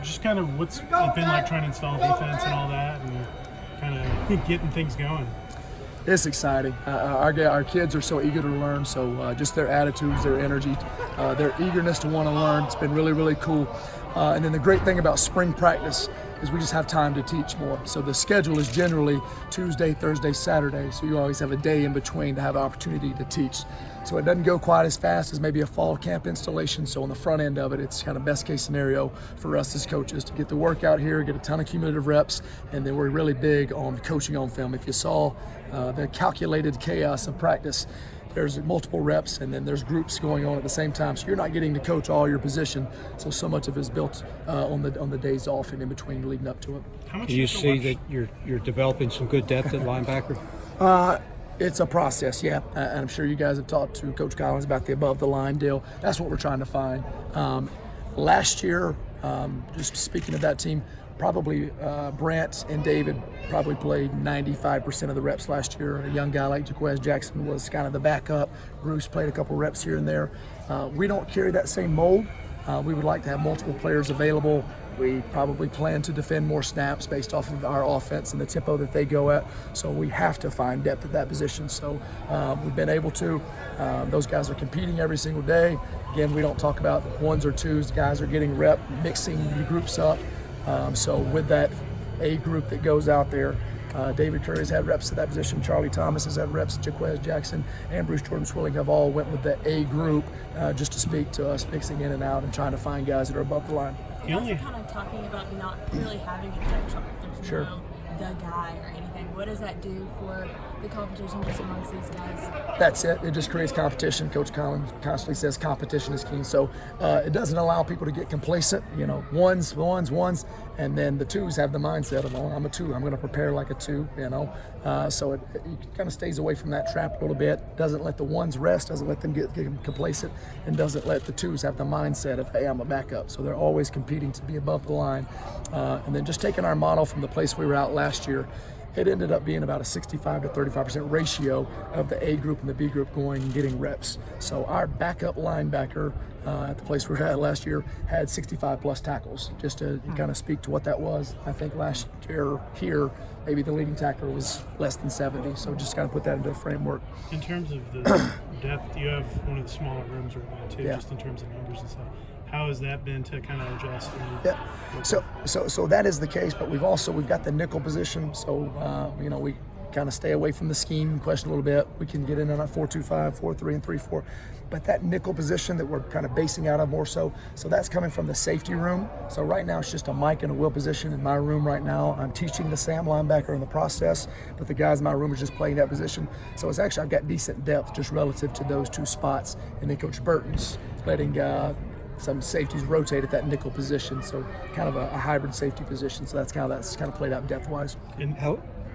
Just kind of what's it been like trying to install defense and all that, and kind of getting things going. It's exciting. Our kids are so eager to learn, so just their attitudes, their energy, their eagerness to want to learn, it's been really, really cool. And then the great thing about spring practice is we just have time to teach more. So the schedule is generally Tuesday, Thursday, Saturday, so you always have a day in between to have an opportunity to teach. So it doesn't go quite as fast as maybe a fall camp installation. So on the front end of it, it's kind of best case scenario for us as coaches to get the workout here, get a ton of cumulative reps, and then we're really big on coaching on film. If you saw the calculated chaos of practice, there's multiple reps and then there's groups going on at the same time. So you're not getting to coach all your position. So much of it is built on the days off and in between leading up to it. Do you see that you're developing some good depth at linebacker? It's a process, yeah. And I'm sure you guys have talked to Coach Collins about the above the line deal. That's what we're trying to find. Last year, just speaking of that team, probably Brant and David probably played 95% of the reps last year. A young guy like Jaquez Jackson was kind of the backup. Bruce played a couple reps here and there. We don't carry that same mold. We would like to have multiple players available. We probably plan to defend more snaps based off of our offense and the tempo that they go at. So we have to find depth at that position. So we've been able to. Those guys are competing every single day. Again, we don't talk about ones or twos. Guys are getting rep, mixing the groups up. So with that A group that goes out there, David Curry has had reps at that position. Charlie Thomas has had reps. Jaquez Jackson and Bruce Jordan Swilling have all went with the A group just to speak to us, mixing in and out and trying to find guys that are above the line. You're also kind of talking about not really having a depth chart. There's Sure. no the guy or anything. What does that do for the competition just amongst these guys? That's it. It just creates competition. Coach Collins constantly says competition is king. So it doesn't allow people to get complacent. Ones, and then the twos have the mindset of, I'm a two. I'm going to prepare like a two. So it kind of stays away from that trap a little bit. Doesn't let the ones rest. Doesn't let them get complacent, and doesn't let the twos have the mindset of, hey, I'm a backup. So they're always competing to be above the line. And then just taking our model from the place we were out last year, it ended up being about a 65 to 35% ratio of the A group and the B group going and getting reps. So our backup linebacker at the place we were at last year had 65 plus tackles. Just to kind of speak to what that was, I think last year here, maybe the leading tackler was less than 70. So just kind of put that into a framework. In terms of the depth, you have one of the smaller rooms right now too, just in terms of numbers and stuff. How has that been to kind of adjust? Yeah, so that is the case, but we've got the nickel position, so we kind of stay away from the scheme question a little bit. We can get in on a 4-2-5, 4-3, and 3-4, but that nickel position that we're kind of basing out of more so that's coming from the safety room. So right now it's just a Mike and a Will position in my room right now. I'm teaching the Sam linebacker in the process, but the guys in my room are just playing that position. So it's actually, I've got decent depth just relative to those two spots, and then Coach Burton's letting some safeties rotate at that nickel position, so kind of a hybrid safety position. So that's kind of played out depth-wise. And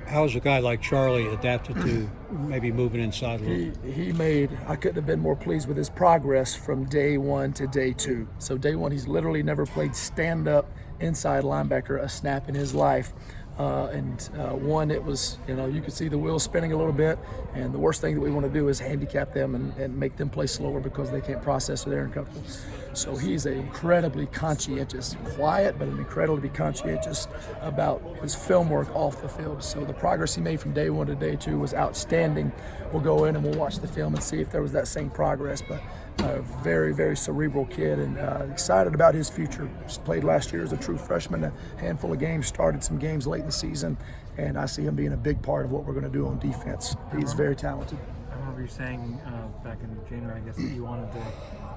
how's a guy like Charlie adapted to maybe moving inside a little? I couldn't have been more pleased with his progress from day one to day two. So day one, he's literally never played stand-up inside linebacker a snap in his life. It was, you could see the wheels spinning a little bit, and the worst thing that we want to do is handicap them and make them play slower because they can't process or they're uncomfortable. So he's incredibly conscientious, quiet, but incredibly conscientious about his film work off the field. So the progress he made from day one to day two was outstanding. We'll go in and we'll watch the film and see if there was that same progress, but a very, very cerebral kid, and excited about his future. Just played last year as a true freshman, a handful of games, started some games late in the season, and I see him being a big part of what we're going to do on defense. He's very talented. I remember you saying back in January, I guess, that you wanted to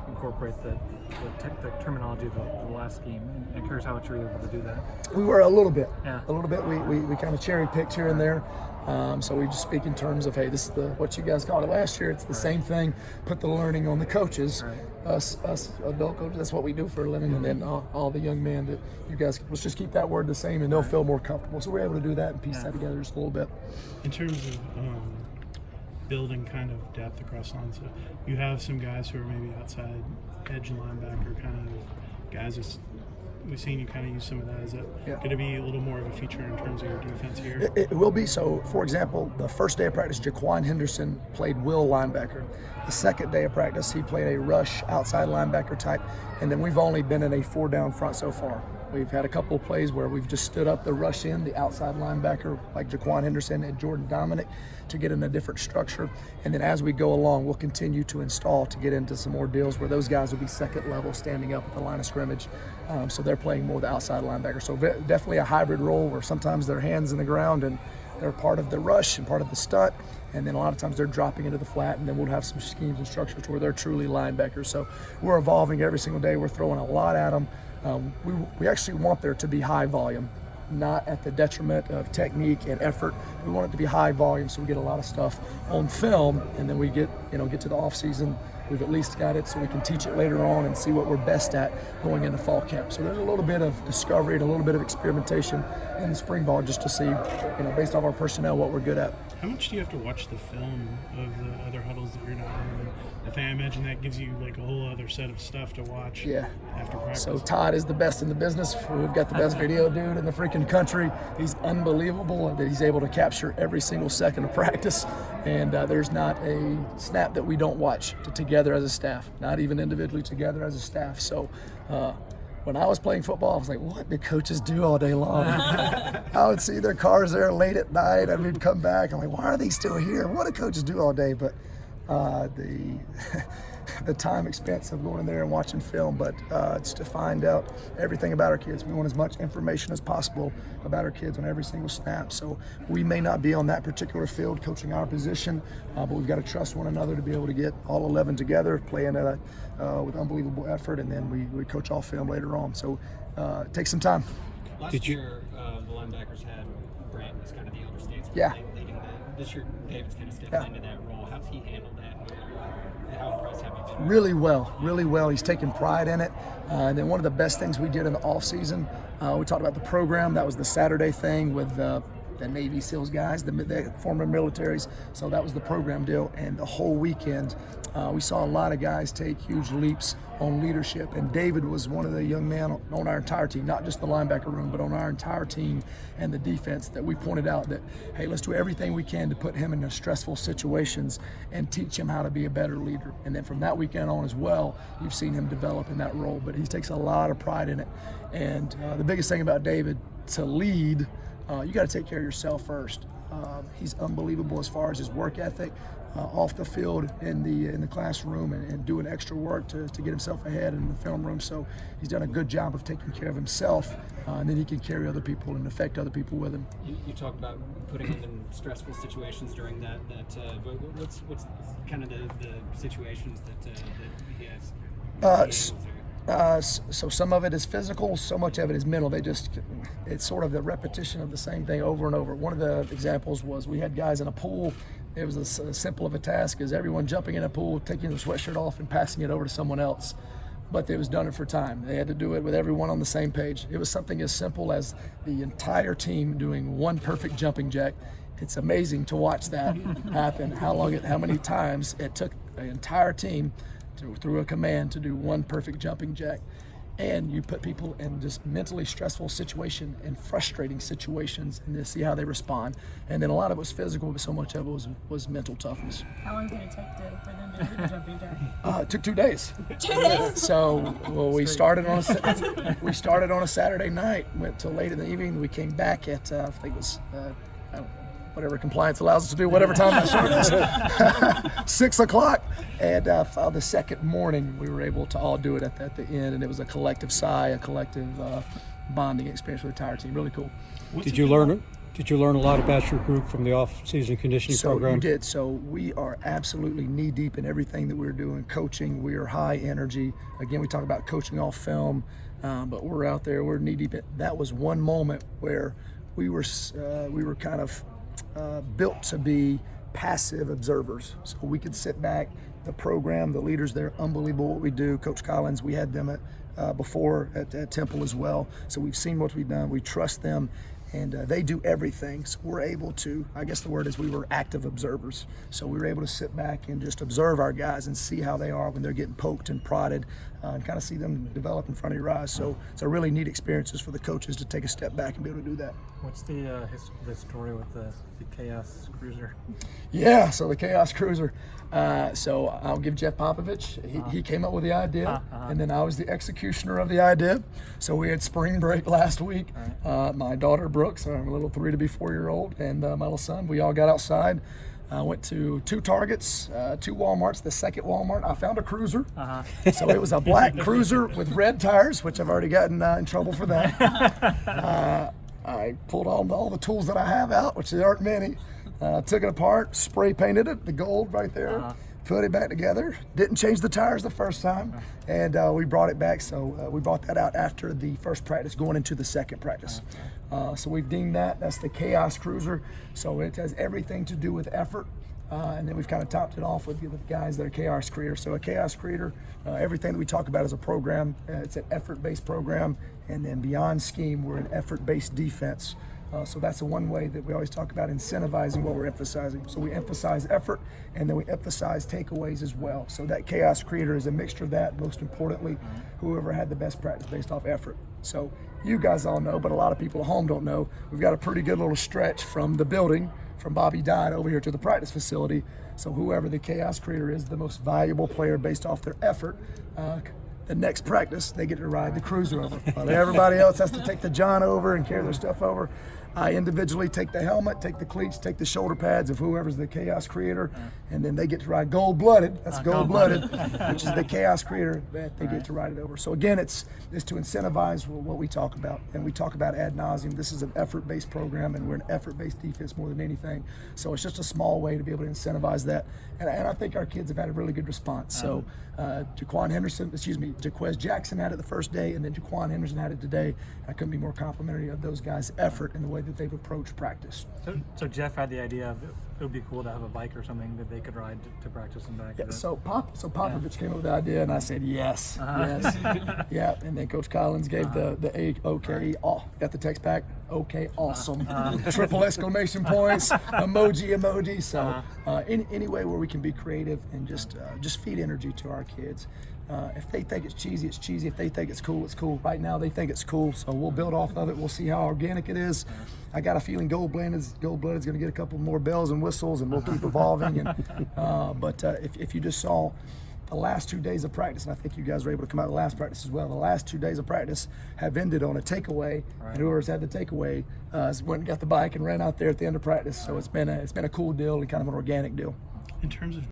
incorporate the terminology of the last scheme. I'm curious how much you were able to do that. We were a little bit. Yeah. A little bit. We kind of cherry picked here and there. So we just speak in terms of, hey, this is what you guys called it last year. It's the same thing. Put the learning on the coaches. Right. Us adult coaches, that's what we do for a living. And then all the young men that you guys, let's just keep that word the same and they'll feel more comfortable. So we're able to do that and piece that together just a little bit. In terms of building kind of depth across lines, so you have some guys who are maybe outside edge linebacker, kind of guys with we've seen you kind of use some of that. Is that Yeah. going to be a little more of a feature in terms of your defense here? It will be. So, for example, the first day of practice, Jaquan Henderson played will linebacker. The second day of practice, he played a rush outside linebacker type. And then we've only been in a 4-down front so far. We've had a couple of plays where we've just stood up the rush in, the outside linebacker, like Jaquan Henderson and Jordan Dominic, to get in a different structure. And then as we go along, we'll continue to install to get into some more deals where those guys will be second level, standing up at the line of scrimmage. So they're playing more the outside linebacker. So definitely a hybrid role where sometimes their hands in the ground and they're part of the rush and part of the stunt, and then a lot of times they're dropping into the flat, and then we'll have some schemes and structures where they're truly linebackers. So we're evolving every single day. We're throwing a lot at them. We actually want there to be high volume, not at the detriment of technique and effort. We want it to be high volume so we get a lot of stuff on film, and then we get to the off season. We've at least got it so we can teach it later on and see what we're best at going into fall camp. So there's a little bit of discovery and a little bit of experimentation in the spring ball just to see, based off our personnel, what we're good at. How much do you have to watch the film of the other huddles that you're not in? I imagine that gives you like a whole other set of stuff to watch after practice. So Todd is the best in the business. We've got the best video dude in the freaking country. He's unbelievable that he's able to capture every single second of practice. And there's not a snap that we don't watch together as a staff, not even individually, together as a staff. So when I was playing football, I was like, what do coaches do all day long? I would see their cars there late at night, and we'd come back. I'm like, why are they still here? What do coaches do all day? But the time expense of going there and watching film, but it's to find out everything about our kids. We want as much information as possible about our kids on every single snap. So we may not be on that particular field coaching our position, but we've got to trust one another to be able to get all 11 together, playing with unbelievable effort, and then we coach all film later on. So it takes some time. Last year, the linebackers had Brant as kind of the elder statesman leading that. This year, David's kind of stepping into that role. How's he handled that? How impressed have you been? Really well. He's taken pride in it. And then one of the best things we did in the off season, we talked about the program. That was the Saturday thing with the Navy SEALs guys, the former militaries. So that was the program deal. And the whole weekend, we saw a lot of guys take huge leaps on leadership. And David was one of the young men on our entire team, not just the linebacker room, but on our entire team and the defense, that we pointed out that, hey, let's do everything we can to put him in stressful situations and teach him how to be a better leader. And then from that weekend on as well, you've seen him develop in that role. But he takes a lot of pride in it. And the biggest thing about David, to lead, you got to take care of yourself first. He's unbelievable as far as his work ethic, off the field, in the classroom, and doing extra work to get himself ahead in the film room. So he's done a good job of taking care of himself, and then he can carry other people and affect other people with him. You talk about putting him in stressful situations during that but what's kind of the situations that he has? So some of it is physical, so much of it is mental. It's sort of the repetition of the same thing over and over. One of the examples was we had guys in a pool. It was as simple of a task as everyone jumping in a pool, taking their sweatshirt off and passing it over to someone else. But it was done it for time. They had to do it with everyone on the same page. It was something as simple as the entire team doing one perfect jumping jack. It's amazing to watch that happen, how many times it took the entire team through a command to do one perfect jumping jack. And you put people in just mentally stressful situation and frustrating situations, and to see how they respond. And then a lot of it was physical, but so much of it was mental toughness. How long did it take for them to do the jumping jack? It took 2 days. 2 days? So we started on a Saturday night, went till late in the evening. We came back at I think it was whatever compliance allows us to do, whatever time that started, 6 o'clock. And the second morning, we were able to all do it at the end, and it was a collective sigh, a collective bonding experience with the entire team. Really cool. Did you learn a lot about your group from the off-season conditioning program? So we did. So we are absolutely knee-deep in everything that we're doing. Coaching, we are high energy. Again, we talk about coaching off film, but we're out there, we're knee-deep. That was one moment where we were kind of built to be passive observers. So we could sit back. The program, the leaders there, unbelievable what we do. Coach Collins, we had them before at Temple as well. So we've seen what we've done. We trust them. and they do everything. So we're able to, I guess the word is we were active observers. So we were able to sit back and just observe our guys and see how they are when they're getting poked and prodded, and kind of see them develop in front of your eyes. So it's a really neat experiences for the coaches to take a step back and be able to do that. What's the story with the Chaos Cruiser? Yeah, so the Chaos Cruiser. So I'll give Jeff Popovich. He came up with the idea, and then I was the executioner of the idea. So we had spring break last week. My daughter Brooks, our little 3 to be 4-year-old, and my little son, we all got outside. I went to 2 Targets, 2 Walmarts. The second Walmart, I found a cruiser. So it was a black cruiser with red tires, which I've already gotten in trouble for that. I pulled all the tools that I have out, which there aren't many. Took it apart, spray painted it, the gold right there, put it back together. Didn't change the tires the first time, and we brought it back. So we brought that out after the first practice, going into the second practice. So we've deemed that's the Chaos Cruiser. So it has everything to do with effort. And then we've kind of topped it off with the guys that are Chaos Creator. So a Chaos Creator, everything that we talk about is a program. It's an effort-based program. And then beyond scheme, we're an effort-based defense. So that's the one way that we always talk about incentivizing what we're emphasizing. So we emphasize effort, and then we emphasize takeaways as well. So that Chaos Creator is a mixture of that. Most importantly, whoever had the best practice based off effort. So you guys all know, but a lot of people at home don't know, we've got a pretty good little stretch from the building, from Bobby Dodd over here to the practice facility. So whoever the Chaos Creator is, the most valuable player based off their effort, the next practice, they get to ride the cruiser over. While everybody else has to take the John over and carry their stuff over, I individually take the helmet, take the cleats, take the shoulder pads of whoever's the Chaos Creator, and then they get to ride gold-blooded. That's gold-blooded, which is the Chaos Creator that they get to ride it over. So again, it's to incentivize what we talk about, and we talk about ad nauseum. This is an effort-based program, and we're an effort-based defense more than anything. So it's just a small way to be able to incentivize that, and I think our kids have had a really good response. So Jaquez Jackson had it the first day, and then Jaquan Henderson had it today. I couldn't be more complimentary of those guys' effort and the way that they've approached practice. So Jeff had the idea of it would be cool to have a bike or something that they could ride to practice and back. Yeah, so Popovich came up with the idea, and I said yes, yes, yeah. And then Coach Collins gave the okay, got the text back, okay, awesome, triple exclamation points, emoji. So any way where we can be creative and just feed energy to our kids. If they think it's cheesy, it's cheesy. If they think it's cool, it's cool. Right now, they think it's cool, so we'll build off of it. We'll see how organic it is. I got a feeling Gold-Blooded is going to get a couple more bells and whistles, and we'll keep evolving. But if you just saw the last 2 days of practice, and I think you guys were able to come out of the last practice as well, the last 2 days of practice have ended on a takeaway, and whoever's had the takeaway went and got the bike and ran out there at the end of practice. So it's been a cool deal and kind of an organic deal. In terms of